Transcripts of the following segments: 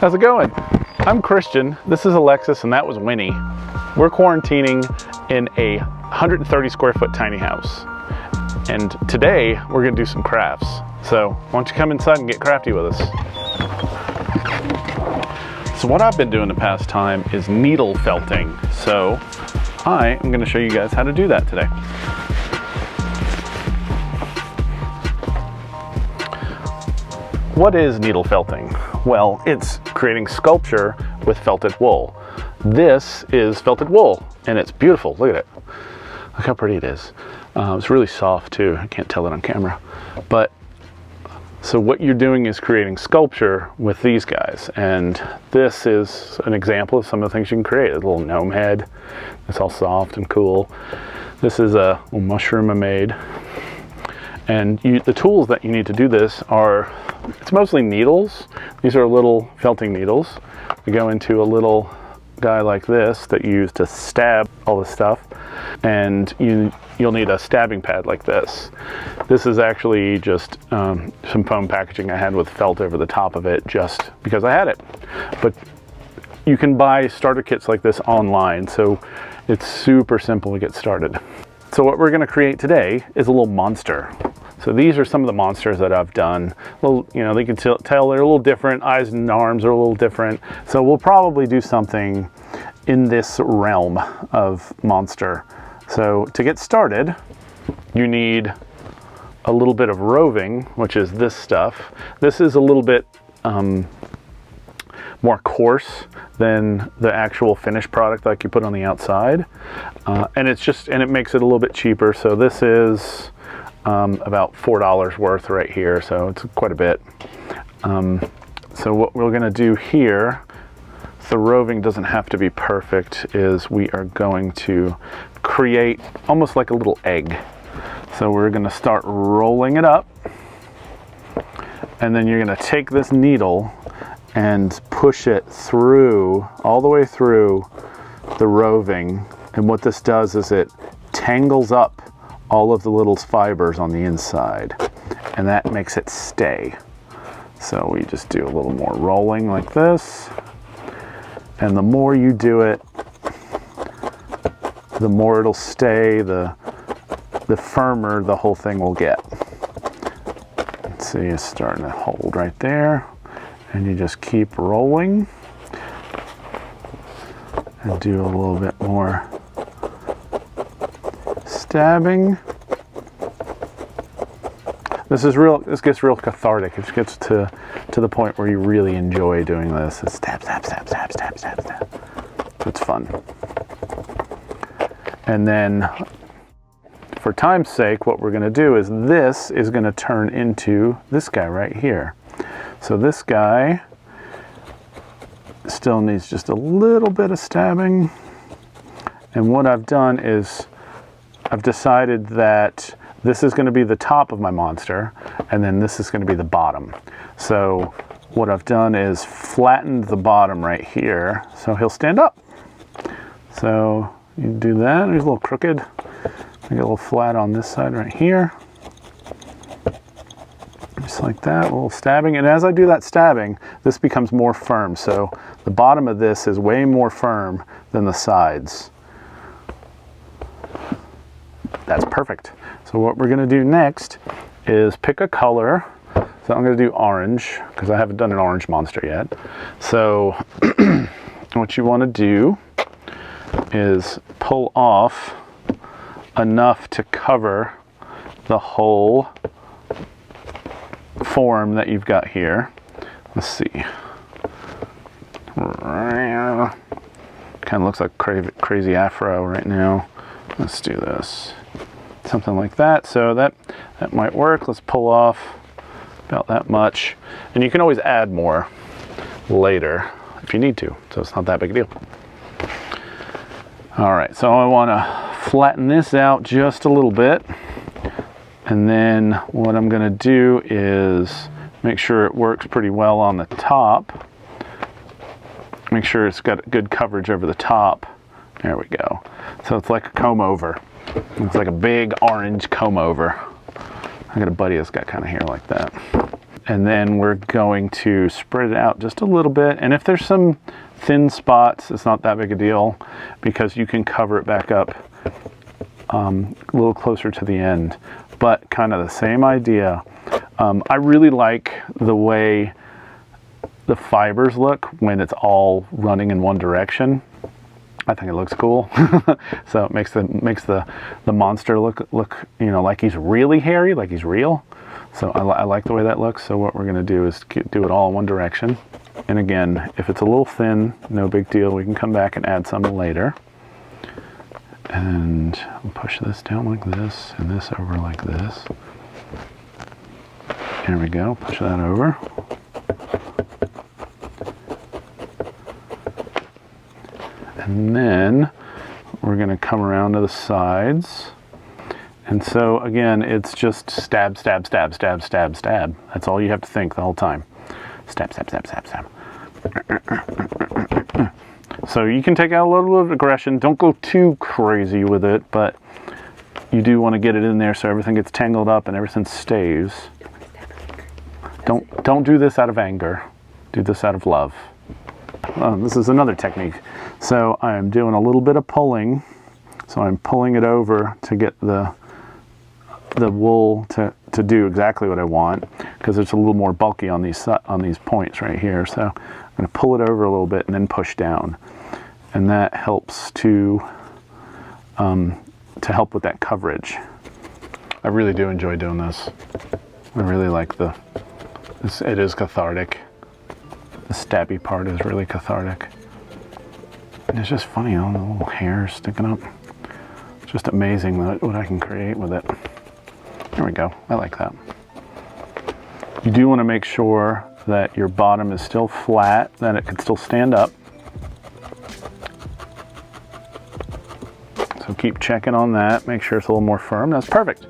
How's it going? I'm Christian, this is Alexis, and that was Winnie. We're quarantining in a 130 square foot tiny house. And today we're gonna do some crafts. So why don't you come inside and get crafty with us? So what I've been doing the past time is needle felting. So I am gonna show you guys how to do that today. What is needle felting? Well, it's creating sculpture with felted wool. This is felted wool, and it's beautiful. Look at it. Look how pretty it is. It's really soft too. I can't tell it on camera. But so what you're doing is creating sculpture with these guys, and this is an example of some of the things you can create. A little gnome head. It's all soft and cool. This is a little mushroom I made. And the tools that you need to do this are, it's mostly needles. These are little felting needles. They go into a little guy like this that you use to stab all this stuff. And you'll need a stabbing pad like this. This is actually just some foam packaging I had with felt over the top of it just because I had it. But you can buy starter kits like this online, so it's super simple to get started. So what we're gonna create today is a little monster. So these are some of the monsters that I've done. Well, you know, they can tell they're a little different. Eyes and arms are a little different. So we'll probably do something in this realm of monster. So to get started, you need a little bit of roving, which is this stuff. This is a little bit more coarse than the actual finished product like you put on the outside. And it makes it a little bit cheaper. So this is about $4 worth right here, so it's quite a bit. So what we're gonna do here, the roving doesn't have to be perfect, is we are going to create almost like a little egg. So we're gonna start rolling it up, and then you're gonna take this needle and push it through, all the way through the roving. And what this does is it tangles up all of the little fibers on the inside, and that makes it stay. So we just do a little more rolling like this, and the more you do it, the more it'll stay, the firmer the whole thing will get. See, it's starting to hold right there, and you just keep rolling and do a little bit more stabbing. This gets real cathartic. It gets to the point where you really enjoy doing this. It's stab, stab, stab, stab, stab, stab, stab. It's fun. And then, for time's sake, what we're gonna do is this is gonna turn into this guy right here. So this guy still needs just a little bit of stabbing. And what I've done is I've decided that this is going to be the top of my monster, and then this is going to be the bottom. So what I've done is flattened the bottom right here, so he'll stand up. So you do that. He's a little crooked. Make it a little flat on this side right here. Just like that, a little stabbing. And as I do that stabbing, this becomes more firm. So the bottom of this is way more firm than the sides. That's perfect. So what we're gonna do next is pick a color. So I'm gonna do orange, because I haven't done an orange monster yet. So what you wanna do is pull off enough to cover the whole form that you've got here. Let's see. Kind of looks like crazy afro right now. Let's do this. Something like that. So that might work. Let's pull off about that much. And you can always add more later if you need to. So it's not that big a deal. All right, so I want to flatten this out just a little bit. And then what I'm going to do is make sure it works pretty well on the top. Make sure it's got good coverage over the top. There we go. So it's like a comb over. It's like a big orange comb over. I got a buddy that's got kind of hair like that. And then we're going to spread it out just a little bit. And if there's some thin spots, it's not that big a deal because you can cover it back up a little closer to the end. But kind of the same idea. I really like the way the fibers look when it's all running in one direction. I think it looks cool. So it makes the monster look, you know, like he's really hairy, like he's real. So I like the way that looks. So what we're going to do is do it all in one direction. And again, if it's a little thin, no big deal. We can come back and add some later. And we'll push this down like this and this over like this. There we go. Push that over. And then we're going to come around to the sides. And so again, it's just stab, stab, stab, stab, stab, stab. That's all you have to think the whole time. Stab, stab, stab, stab, stab. So you can take out a little bit of aggression. Don't go too crazy with it, but you do want to get it in there so everything gets tangled up and everything stays. Don't do this out of anger. Do this out of love. This is another technique. So I'm doing a little bit of pulling. So I'm pulling it over to get the wool to do exactly what I want, because it's a little more bulky on these points right here. So I'm going to pull it over a little bit and then push down, and that helps to help with that coverage. I really do enjoy doing this. I really like it is cathartic. The stabby part is really cathartic. And it's just funny, all the little hairs sticking up. It's just amazing what I can create with it. There we go. I like that. You do want to make sure that your bottom is still flat, that it can still stand up. So keep checking on that. Make sure it's a little more firm. That's perfect.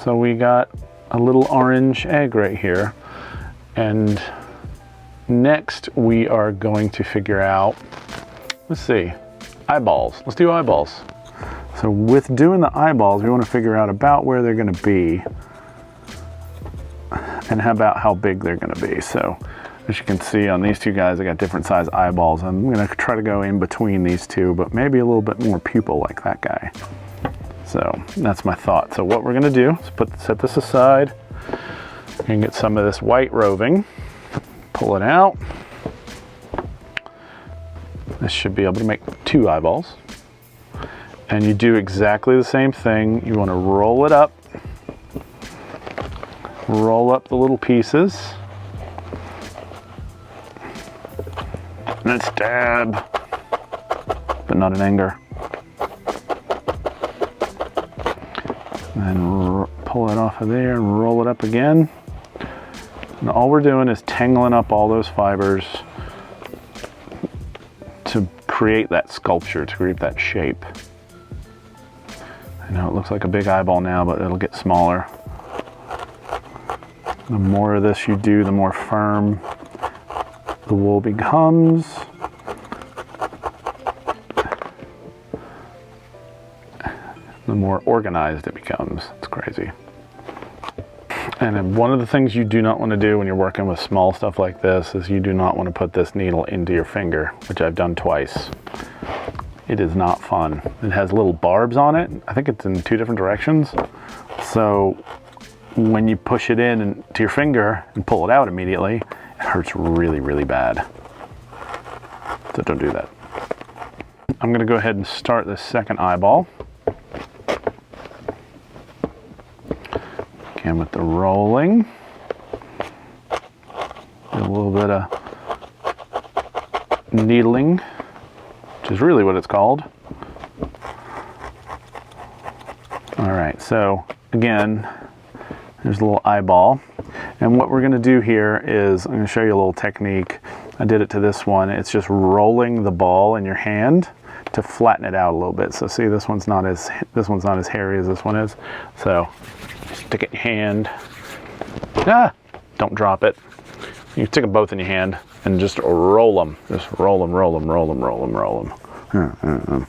So we got a little orange egg right here. And next we are going to figure out, let's see, eyeballs. Let's do eyeballs. So with doing the eyeballs, we want to figure out about where they're going to be and about how big they're going to be. So as you can see on these two guys, I got different size eyeballs. I'm going to try to go in between these two, but maybe a little bit more pupil like that guy. So that's my thought. So what we're going to do is set this aside and get some of this white roving. Pull it out. This should be able to make 2 eyeballs. And you do exactly the same thing. You want to roll it up. Roll up the little pieces. And then stab. But not in anger. And then pull it off of there and roll it up again. And all we're doing is tangling up all those fibers to create that sculpture, to create that shape. I know it looks like a big eyeball now, but it'll get smaller. The more of this you do, the more firm the wool becomes. The more organized it becomes. It's crazy. And then one of the things you do not want to do when you're working with small stuff like this is you do not want to put this needle into your finger, which I've done twice. It is not fun. It has little barbs on it. I think it's in 2 different directions. So when you push it in to your finger and pull it out immediately, it hurts really, really bad. So don't do that. I'm going to go ahead and start the second eyeball. Again with the rolling. A little bit of needling, which is really what it's called. All right, so again, there's a little eyeball. And what we're going to do here is, I'm going to show you a little technique. I did it to this one. It's just rolling the ball in your hand to flatten it out a little bit. So see, this one's not as hairy as this one is. So stick it in your hand. Don't drop it. You stick them both in your hand and just roll them. Just roll them, roll them, roll them, roll them, roll them.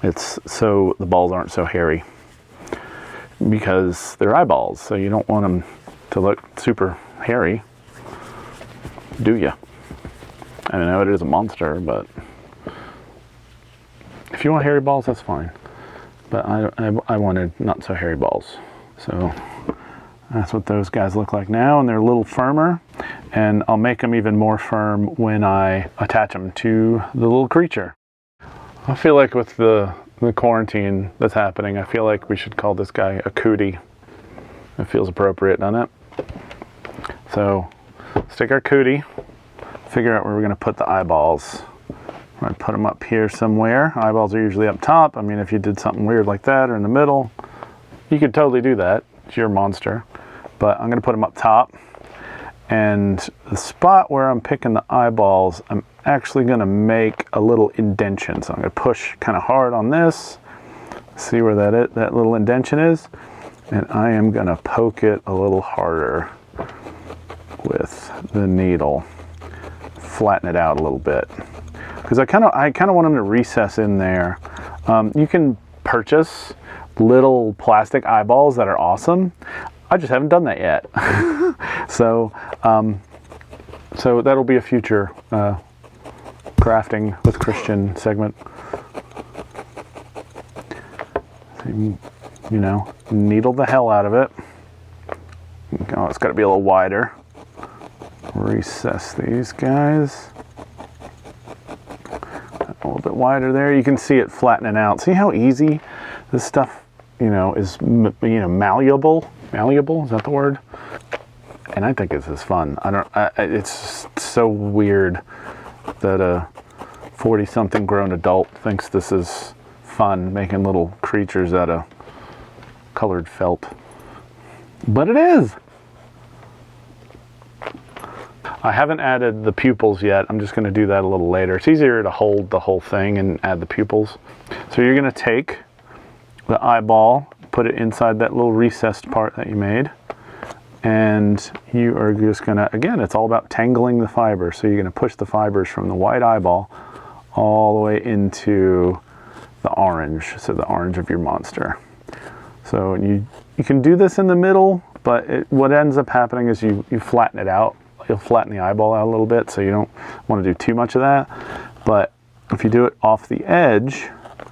It's so the balls aren't so hairy. because they're eyeballs, so you don't want them to look super hairy, do you? I know it is a monster, but if you want hairy balls, that's fine. But I wanted not so hairy balls. So that's what those guys look like now, and they're a little firmer. And I'll make them even more firm when I attach them to the little creature. I feel like with the quarantine that's happening, I feel like we should call this guy a cootie. It feels appropriate, doesn't it? So let's take our cootie, figure out where we're going to put the eyeballs. We're going to put them up here somewhere. Eyeballs are usually up top. I mean, if you did something weird like that or in the middle, you could totally do that. It's your monster. But I'm going to put them up top. And the spot where I'm picking the eyeballs, I'm actually going to make a little indentation. So I'm going to push kind of hard on this. See where that little indentation is? And I am going to poke it a little harder with the needle. Flatten it out a little bit. Because I kind of want them to recess in there. You can purchase little plastic eyeballs that are awesome. I just haven't done that yet. So that'll be a future crafting with Christian segment. You know, needle the hell out of it. Oh, it's got to be a little wider. Recess these guys. A little bit wider there. You can see it flattening out. See how easy this stuff, is malleable. Malleable, is that the word? And I think this is fun. It's so weird that a 40-something grown adult thinks this is fun, making little creatures out of colored felt. But it is. I haven't added the pupils yet. I'm just going to do that a little later. It's easier to hold the whole thing and add the pupils. So you're going to take the eyeball, put it inside that little recessed part that you made, and you are just going to, again, it's all about tangling the fibers. So you're going to push the fibers from the white eyeball all the way into the orange, so the orange of your monster. So you can do this in the middle, but what ends up happening is you flatten it out. You'll flatten the eyeball out a little bit, so you don't want to do too much of that. But if you do it off the edge,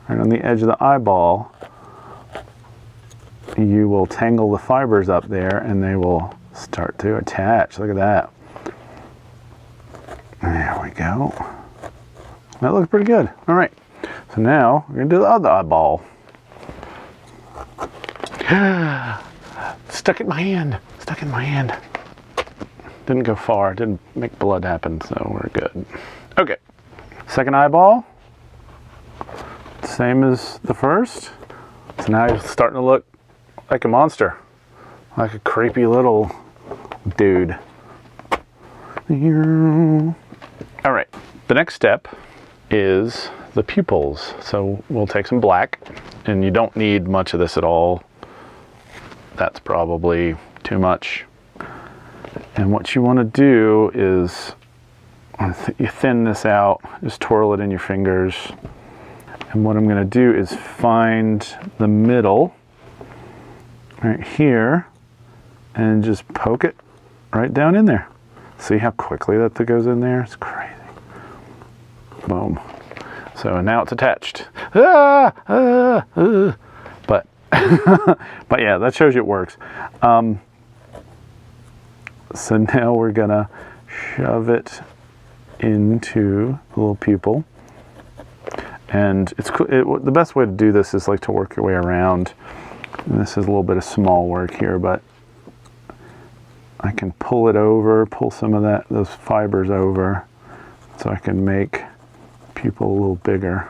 right on the edge of the eyeball, you will tangle the fibers up there and they will start to attach. Look at that. There we go. That looks pretty good. All right. So now we're going to do the other eyeball. Stuck in my hand. Stuck in my hand. Didn't go far. Didn't make blood happen, so we're good. Okay. Second eyeball. Same as the first. So now it's starting to look like a monster. Like a creepy little dude. All right. The next step is the pupils. So we'll take some black, and you don't need much of this at all. That's probably too much. And what you want to do is you thin this out, just twirl it in your fingers. And what I'm going to do is find the middle right here and just poke it right down in there. See how quickly that goes in there? It's crazy. Boom. So now it's attached. But but yeah, that shows you it works. So now we're gonna shove it into the little pupil, and the best way to do this is like to work your way around. And this is a little bit of small work here, but I can pull it over, pull some of those fibers over, so I can make pupil a little bigger.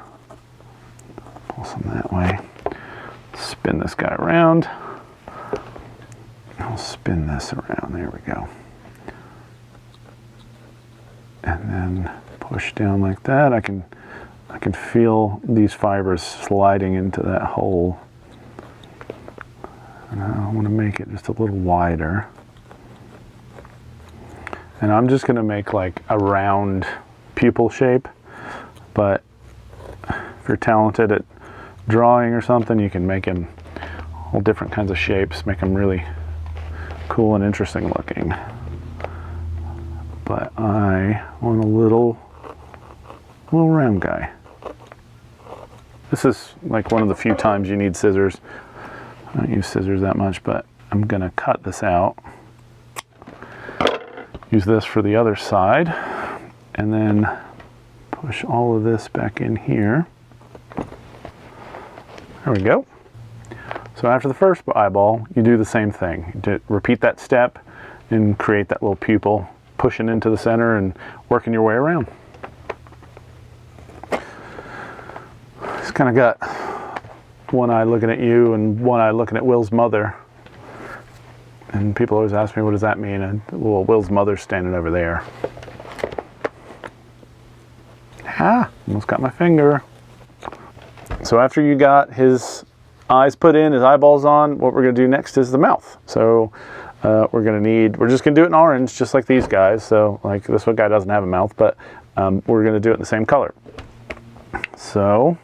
Pull some that way. Spin this guy around. I'll spin this around. There we go. And then push down like that. I can feel these fibers sliding into that hole. And I want to make it just a little wider. And I'm just going to make like a round pupil shape. But if you're talented at drawing or something, you can make them all different kinds of shapes, make them really cool and interesting looking. But I want a little round guy. This is like one of the few times you need scissors. I don't use scissors that much, but I'm gonna cut this out. Use this for the other side, and then push all of this back in here. There we go. So after the first eyeball, you do the same thing. Repeat that step and create that little pupil, pushing into the center and working your way around. It's kind of got one eye looking at you and one eye looking at Will's mother. And people always ask me, what does that mean? And well, Will's mother's standing over there. Almost got my finger. So after you got his eyes put in, his eyeballs on, what we're gonna do next is the mouth. So we're just gonna do it in orange, just like these guys. So like this one guy doesn't have a mouth, but we're gonna do it in the same color. So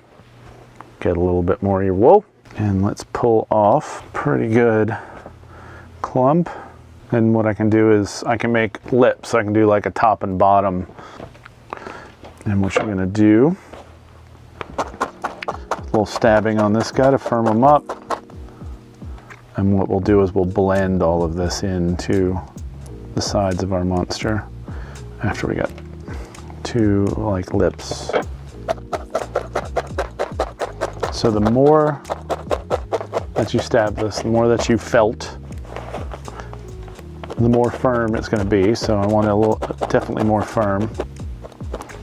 get a little bit more of your wool, and let's pull off pretty good clump. And what I can do is I can make lips. I can do like a top and bottom. And what you're gonna do, a little stabbing on this guy to firm him up. And what we'll do is we'll blend all of this into the sides of our monster after we got two like lips. So the more that you stab this, the more that you felt, the more firm it's going to be. So I want it definitely more firm.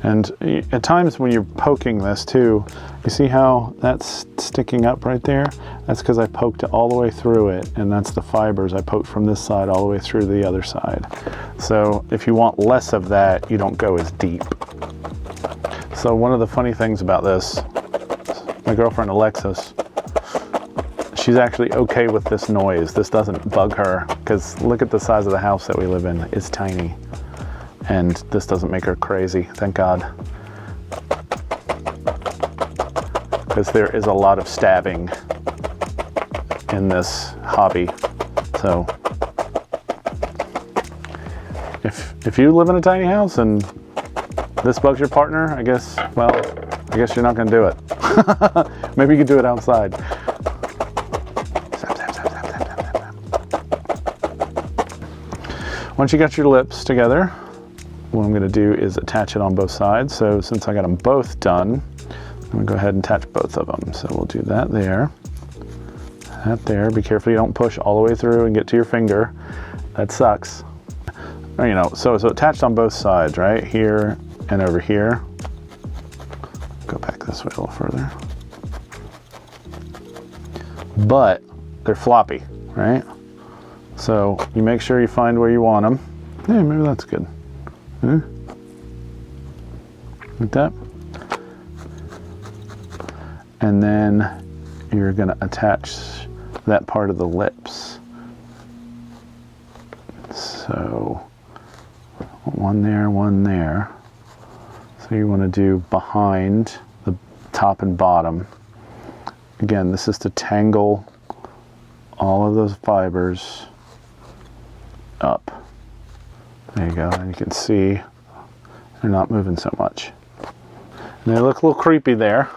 And at times when you're poking this too, you see how that's sticking up right there? That's because I poked it all the way through it, and that's the fibers I poked from this side all the way through the other side. So if you want less of that, you don't go as deep. So one of the funny things about this, my girlfriend Alexis, she's actually okay with this noise. This doesn't bug her, because look at the size of the house that we live in. It's tiny. And this doesn't make her crazy, thank God. Because there is a lot of stabbing in this hobby. So if you live in a tiny house and this bugs your partner, I guess you're not gonna do it. Maybe you could do it outside. Once you got your lips together, what I'm going to do is attach it on both sides. So since I got them both done, I'm going to go ahead and attach both of them. So we'll do that there, that there. Be careful you don't push all the way through and get to your finger. That sucks. Or, you know, so attached on both sides, right? Here and over here. Go back this way a little further. But they're floppy, right? So you make sure you find where you want them. Yeah, maybe that's good. Like that. And then you're going to attach that part of the lips. So one there, one there. So you want to do behind the top and bottom. Again, this is to tangle all of those fibers up. There you go, and you can see they're not moving so much. And they look a little creepy there.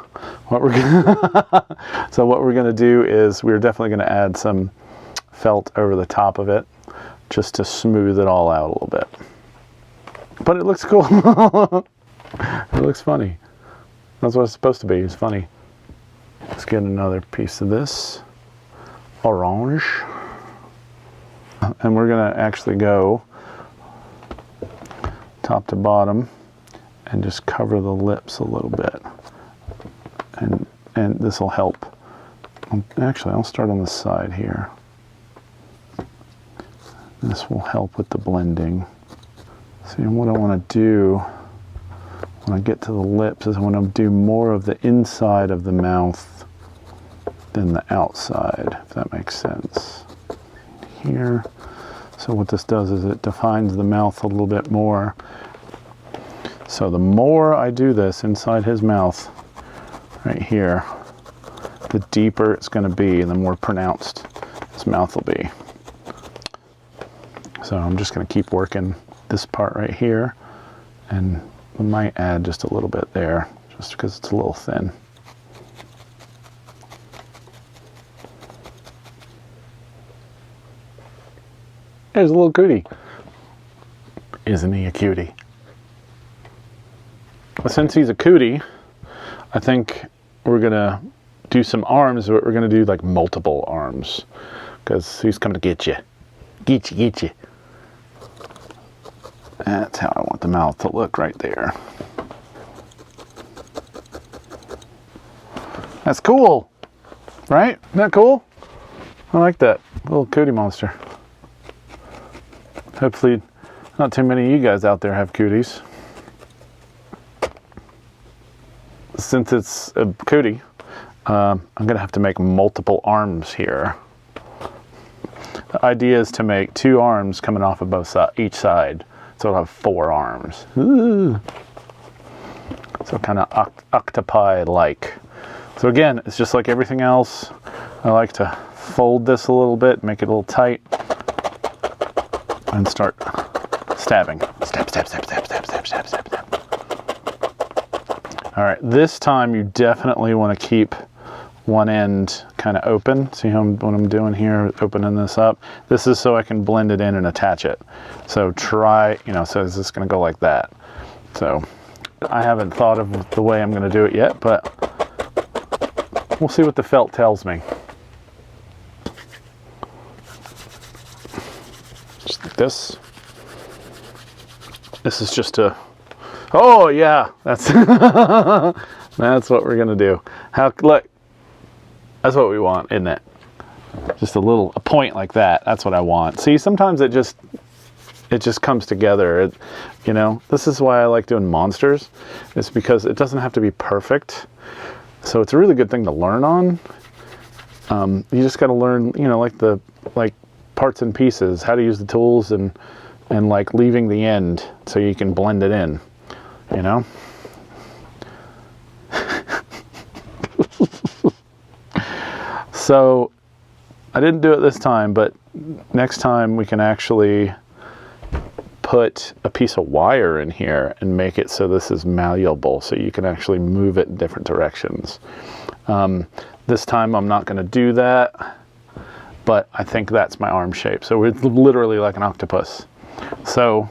So what we're gonna do is we're definitely gonna add some felt over the top of it just to smooth it all out a little bit. But it looks cool. It looks funny. That's what it's supposed to be, it's funny. Let's get another piece of this orange. And we're gonna actually go top to bottom and just cover the lips a little bit. And this will help. Actually, I'll start on the side here. This will help with the blending. See, what I want to do when I get to the lips is I want to do more of the inside of the mouth than the outside, if that makes sense. Here. So what this does is it defines the mouth a little bit more. So the more I do this inside his mouth, right here, the deeper it's going to be and the more pronounced his mouth will be. So I'm just going to keep working this part right here, and we might add just a little bit there just because it's a little thin. There's a little cootie. Isn't he a cutie? Well, since he's a cootie, I think we're gonna do some arms, but we're gonna do like multiple arms because he's coming to get you. Get you, get you. That's how I want the mouth to look right there. That's cool, right? Isn't that cool? I like that little Cootie Monster. Hopefully not too many of you guys out there have cooties. Since it's a cootie, I'm gonna have to make multiple arms here. The idea is to make 2 arms coming off of both sides, each side, so it'll have 4 arms. Ooh. So kind of octopi-like. So again, it's just like everything else. I like to fold this a little bit, make it a little tight, and start stabbing. Stab, stab, stab, stab, stab, stab, stab, stab, stab. All right, this time you definitely want to keep one end kind of open. See how what I'm doing here, opening this up? This is so I can blend it in and attach it. So try, you know, so it's just gonna go like that. So I haven't thought of the way I'm gonna do it yet, but we'll see what the felt tells me. Just like this. This is just a, oh yeah, that's that's what we're gonna do. How, look, that's what we want, isn't it? Just a point like that. That's what I want. See, sometimes it just comes together. You know, this is why I like doing monsters. It's because it doesn't have to be perfect. So it's a really good thing to learn on. You just got to learn, you know, like parts and pieces, how to use the tools, and like leaving the end so you can blend it in, you know? So I didn't do it this time, but next time we can actually put a piece of wire in here and make it so this is malleable, so you can actually move it in different directions. This time I'm not going to do that, but I think that's my arm shape. So it's literally like an octopus. So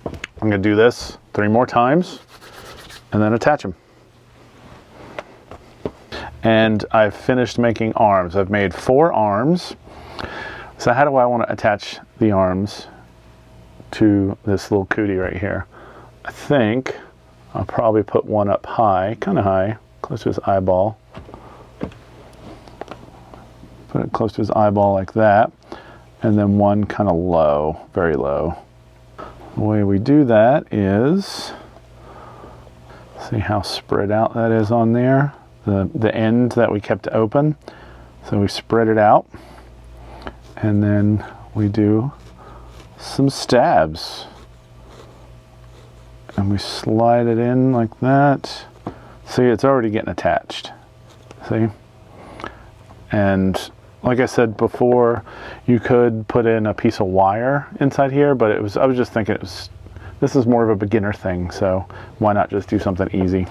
I'm going to do this 3 more times and then attach them. And I've finished making arms. I've made 4 arms. So how do I want to attach the arms to this little cootie right here? I think I'll probably put one up high, kind of high, close to his eyeball. Put it close to his eyeball like that. And then one kind of low, very low. The way we do that is, see how spread out that is on there? The end that we kept open. So we spread it out, and then we do some stabs. And we slide it in like that. See, it's already getting attached. See? And like I said before, you could put in a piece of wire inside here, but I was just thinking this is more of a beginner thing, so why not just do something easy?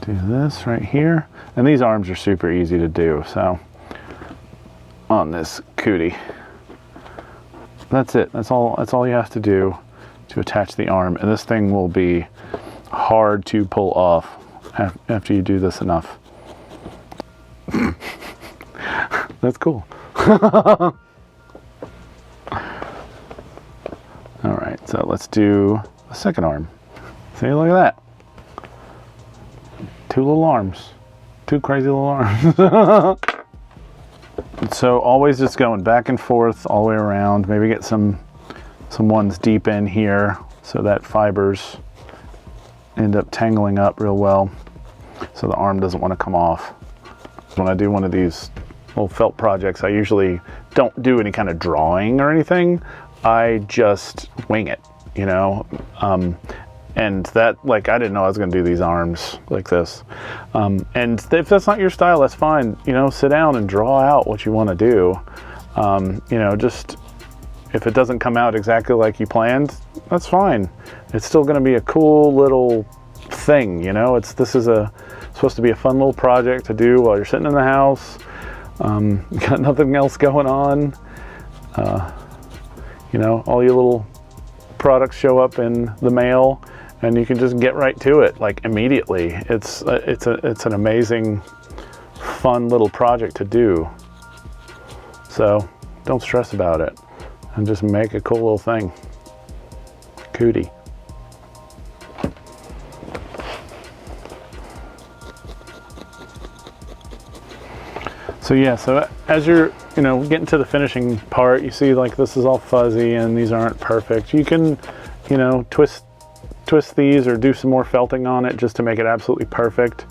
Do this right here, and these arms are super easy to do. So on this cootie, that's it. That's all you have to do to attach the arm, and this thing will be hard to pull off after you do this enough. That's cool. All right, so let's do the second arm. See, look at that. 2 little arms. 2 crazy little arms. So always just going back and forth all the way around. Maybe get some ones deep in here so that fibers end up tangling up real well, so the arm doesn't want to come off. When I do one of these little felt projects, I usually don't do any kind of drawing or anything. I just wing it, you know, And that, like, I didn't know I was going to do these arms like this. And if that's not your style, that's fine. You know, sit down and draw out what you want to do. You know, just if it doesn't come out exactly like you planned, that's fine. It's still going to be a cool little thing, you know. This is supposed to be a fun little project to do while you're sitting in the house. You got nothing else going on. You know, all your little products show up in the mail, and you can just get right to it, like, immediately. It's an amazing, fun little project to do. So don't stress about it, and just make a cool little thing. Cootie. So yeah, so as you're, you know, getting to the finishing part, you see, like, this is all fuzzy and these aren't perfect. You can, you know, twist these or do some more felting on it just to make it absolutely perfect.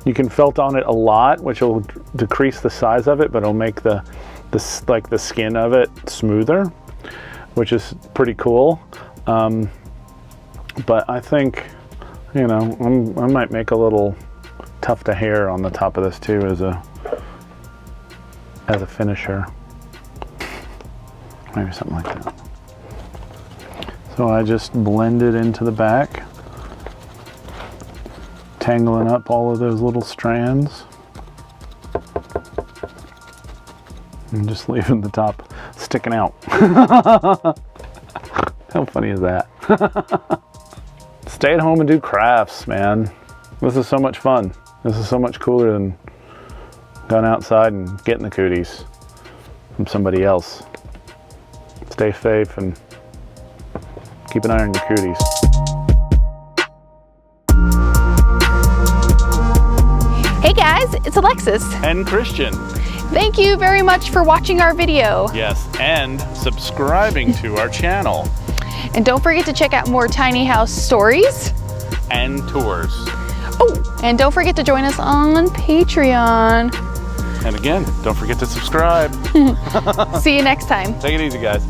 You can felt on it a lot, which will decrease the size of it, but it'll make the skin of it smoother, which is pretty cool. But I think, you know, I might make a little tuft of hair on the top of this too as a finisher. Maybe something like that. So I just blend it into the back, tangling up all of those little strands, and just leaving the top sticking out. How funny is that? Stay at home and do crafts, man. This is so much fun. This is so much cooler than going outside and getting the cooties from somebody else. Stay safe and keep an eye on your cooties. Hey guys, it's Alexis And Christian. Thank you very much for watching our video. Yes, and subscribing to our channel. And don't forget to check out more tiny house stories And tours. Oh, and don't forget to join us on Patreon. And again, don't forget to subscribe. See you next time. Take it easy, guys.